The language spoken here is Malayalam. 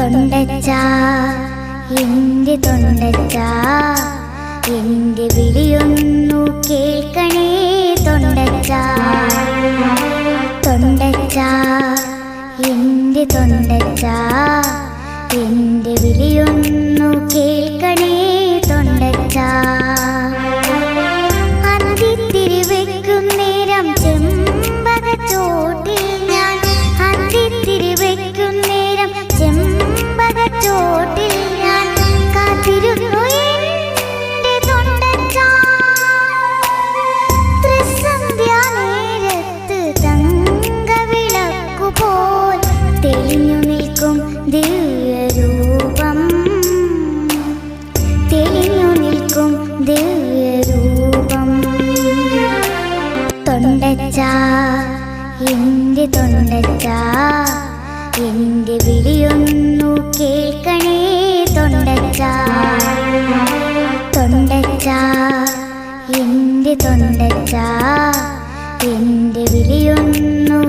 തൊണ്ടച്ചാ എൻ്റെ തൊണ്ടച്ചാ എൻ്റെ വിളിയൊന്നു കേൾക്കണേ തൊണ്ടച്ചാ തൊണ്ടച്ചാ എൻ്റെ തൊണ്ടച്ചാ എൻ്റെ വിളിയൊന്നു കേൾക്കണേ തൊണ്ടച്ചാ അന്തിത്തിരി വെക്കും നേരം ചെമ്പകച്ചോട്ടിൽ ഞാൻ അന്തിത്തിരി വെക്കും നേരം ചെമ്പകച്ചോട്ടിൽ ഞാൻ കാത്തിരുന്നു എൻ്റെ തൊണ്ടച്ചാ ത്രിസന്ധ്യാനേരത്ത് തങ്കവിളക്കുപോൽ തെളിഞ്ഞു നിൽക്കും ദിവ്യരൂപം തെളിഞ്ഞു നിൽക്കും ദിവ്യരൂപം തൊണ്ടച്ചാ എൻ്റെ തൊണ്ടച്ചാ എൻ്റെ വിളിയൊന്നു കേൾക്കണേ തൊണ്ടച്ചാ തൊണ്ടച്ചാ എൻ്റെ തൊണ്ടച്ചാ എൻ്റെ വിളിയൊന്നു